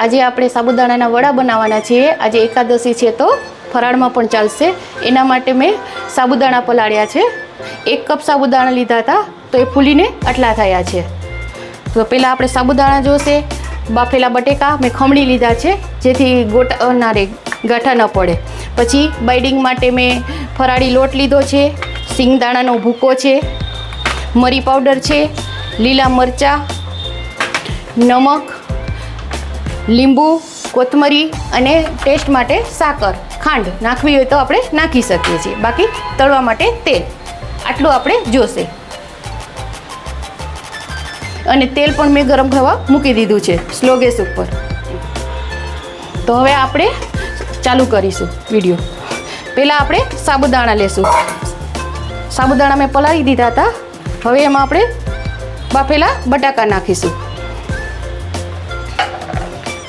આજે આપણે સાબુદાણાના વડા બનાવવાના છીએ. આજે એકાદશી છે તો ફરાળમાં પણ ચાલશે. એના માટે મેં સાબુદાણા પલાળ્યા છે. 1 કપ સાબુદાણા લીધા હતા તો એ ફૂલીને આટલા થયા છે. તો પહેલાં આપણે સાબુદાણા જોશે. બાફેલા બટેકા મેં ખમણી લીધા છે જેથી ગોટા ના રહે, ગાંઠા ન પડે. પછી બાઇડિંગ માટે મેં ફરાળી લોટ લીધો છે, સિંગદાણાનો ભૂકો છે, મરી પાવડર છે, લીલા મરચાં, નમક, લીંબુ, કોથમરી અને ટેસ્ટ માટે સાકર, ખાંડ નાખવી હોય તો આપણે નાખી શકીએ છીએ. બાકી તળવા માટે તેલ, આટલું આપણે જોશે. અને તેલ પણ મેં ગરમ થવા મૂકી દીધું છે સ્લો ગેસ ઉપર. તો હવે આપણે ચાલુ કરીશું વિડીયો. પહેલાં આપણે સાબુદાણા લેશું. સાબુદાણા મેં પલાળી દીધા હતા. હવે એમાં આપણે બાફેલા બટાકા નાખીશું.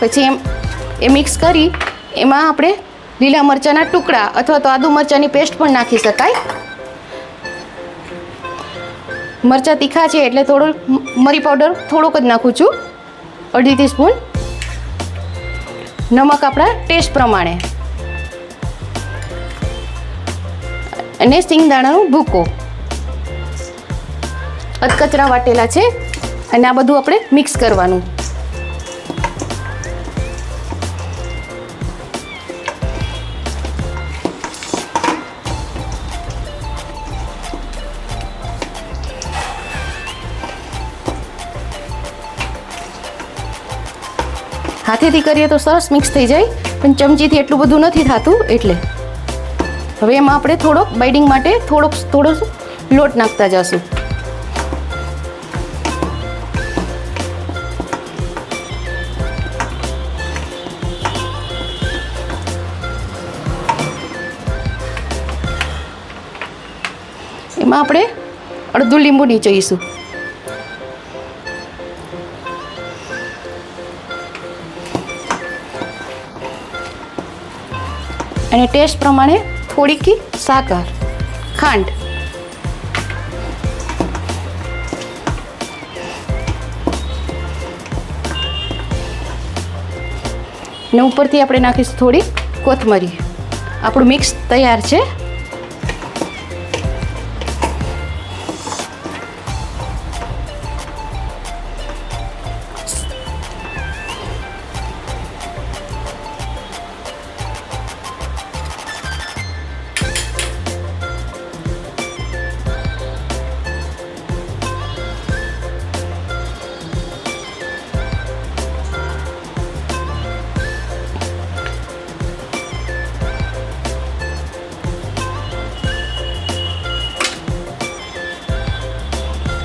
પછી એ મિક્સ કરી એમાં આપણે લીલા મરચાંના ટુકડા અથવા તો આદુ મરચાંની પેસ્ટ પણ નાખી શકાય. મરચાં તીખા છે એટલે થોડું મરી પાવડર થોડોક જ નાખું છું, 1/2 ટીસ્પૂન. નમક આપણા ટેસ્ટ પ્રમાણે અને સિંગદાણાનો ભૂકો અધકચરા વાટેલા છે. અને આ બધું આપણે મિક્સ કરવાનું. હાથેથી કરીએ તો સરસ મિક્સ થઈ જાય, પણ ચમચીથી એટલું બધું નથી થતું. એટલે હવે એમાં આપણે થોડોક બાઇડિંગ માટે થોડો લોટ નાખતા જશું. એમાં આપણે અડધું લીંબુ નીચોઈશું. અને ટેસ્ટ પ્રમાણે થોડીક સાકર, ખાંડ. ને ઉપરથી આપણે નાખીશું થોડી કોથમરી. આપણું મિક્સ તૈયાર છે.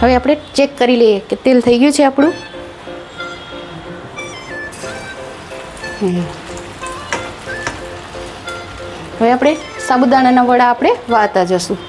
હવે આપણે ચેક કરી લઈએ કે તેલ થઈ ગયું છે આપણું. હવે આપણે સાબુદાણાના વડા આપણે વાળતા જશું.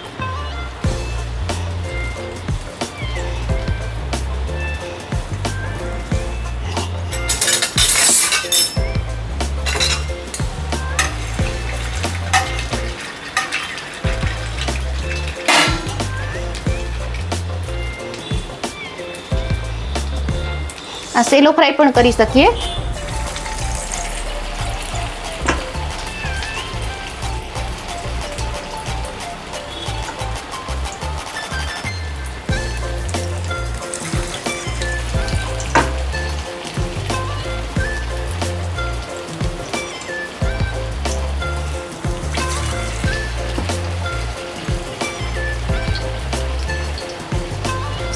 આ સેલો ફ્રાય પણ કરી શકીએ.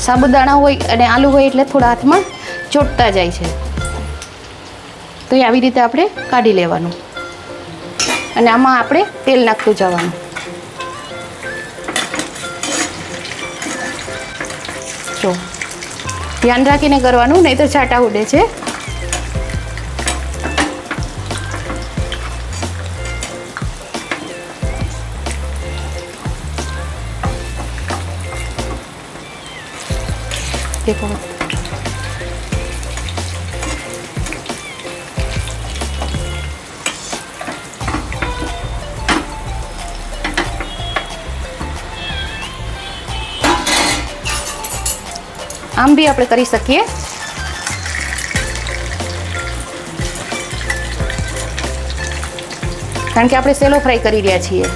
સાબુદાણા હોય અને આલુ હોય એટલે થોડા હાથમાં ચોટતા જાય છે. તો એ આવી રીતે આપણે કાઢી લેવાનું અને આમાં આપણે તેલ નાખતું જવાનું. જો ધ્યાન રાખીને કરવાનું, નહીં તો છાંટા ઉડે છે. દેખો આમ બી આપણે કરી શકીએ. કારણ કે આપણે સેલો ફ્રાય કરી રહ્યા છીએ.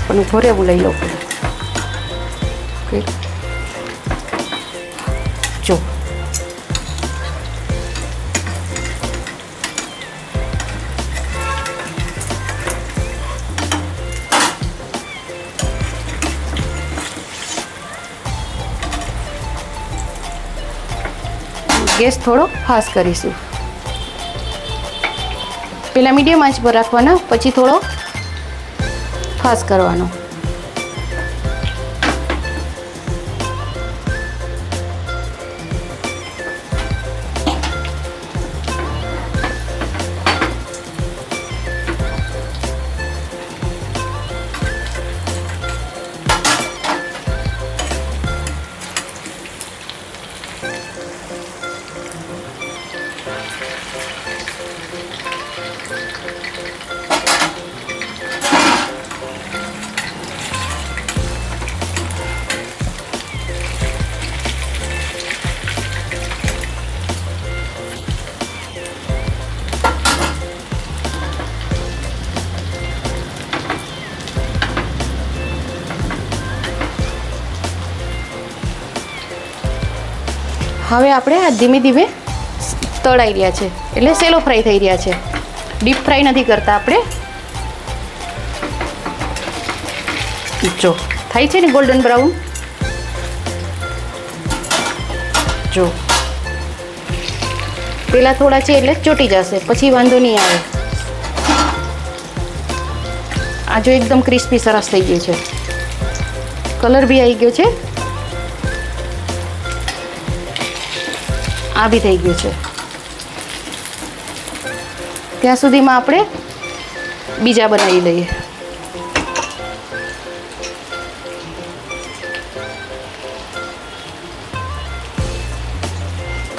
પણ ઉભો રહેવું લઈ લો. ઓકે, જો ગેસ થોડો ફાસ્ટ કરીશું. પહેલાં મીડિયમ આંચ પર રાખવાના, પછી થોડો ફાસ્ટ કરવાનો. હવે આપણે આ ધીમે ધીમે તળાઈ રહ્યા છે, એટલે સેલો ફ્રાય થઈ રહ્યા છે. ડીપ ફ્રાય નથી કરતા આપણે. જો થાય છે ને ગોલ્ડન બ્રાઉન. જો પહેલાં થોડા છે એટલે ચોટી જશે, પછી વાંધો નહીં આવે. આ જો એકદમ ક્રિસ્પી સરસ થઈ ગયું છે, કલર બી આવી ગયો છે, આ બી થઈ ગયું છે. ત્યાં સુધીમાં આપણે બીજા બનાવી લઈએ.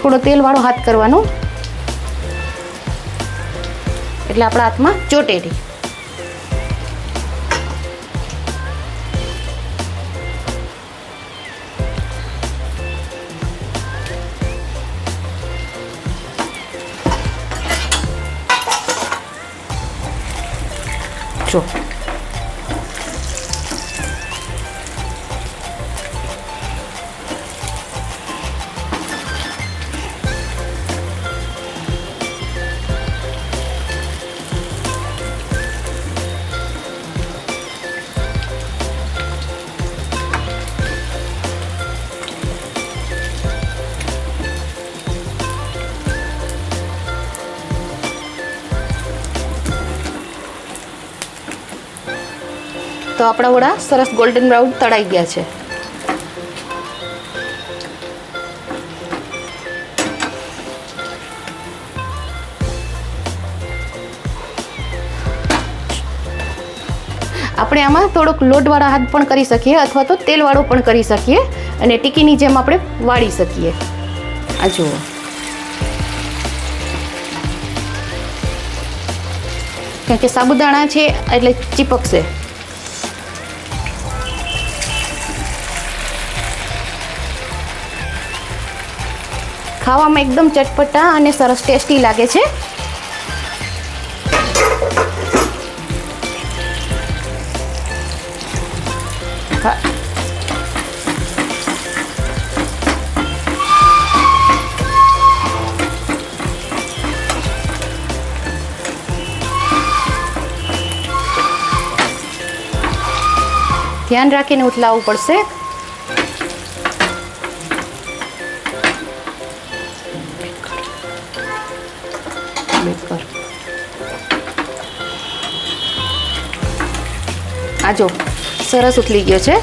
થોડો તેલવાળો હાથ કરવાનો, એટલે આપણા હાથમાં ચોટે નહીં. જો તો આપણા વડા સરસ ગોલ્ડન બ્રાઉન તળાઈ ગયા છે. આપણે આમાં થોડોક લોટવાળા હાથ પણ કરી શકીએ, અથવા તો તેલવાળો પણ કરી શકીએ, અને ટીકીની જેમ આપણે વાળી શકીએ. આ જુઓ, કારણ કે સાબુદાણા છે એટલે ચીપકશે. ખાવામાં એકદમ ચટપટા અને સરસ ટેસ્ટી લાગે છે. ધ્યાન રાખીને ઉથલાવવું પડશે. આ જો સરસ ઉથલી ગયો છે.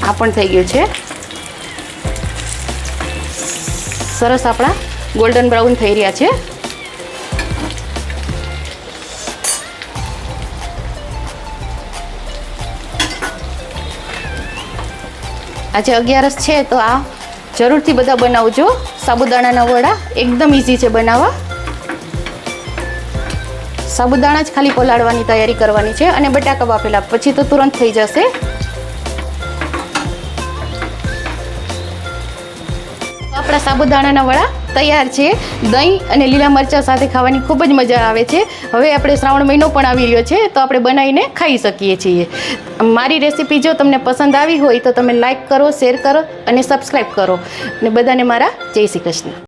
આ પણ થઈ ગયું છે સરસ. આપણા ગોલ્ડન બ્રાઉન થઈ રહ્યા છે. આજે 11 છે તો આ જરૂરથી બધા બનાવજો. સાબુદાણાના વડા એકદમ ઇઝી છે બનાવવા. સાબુદાણા જ ખાલી પલાળવાની તૈયારી કરવાની છે અને બટાકા બાફેલા, પછી તો તુરંત થઈ જશે. આપણા સાબુદાણાના વડા તૈયાર છે. દહીં અને લીલા મરચાં સાથે ખાવાની ખૂબ જ મજા આવે છે. હવે આપણે શ્રાવણ મહિનો પણ આવી રહ્યો છે તો આપણે બનાવીને ખાઈ શકીએ છીએ. મારી રેસીપી જો તમને પસંદ આવી હોય તો તમે લાઈક કરો, શેર કરો અને સબસ્ક્રાઈબ કરો. અને બધાને મારા જય શ્રી કૃષ્ણ.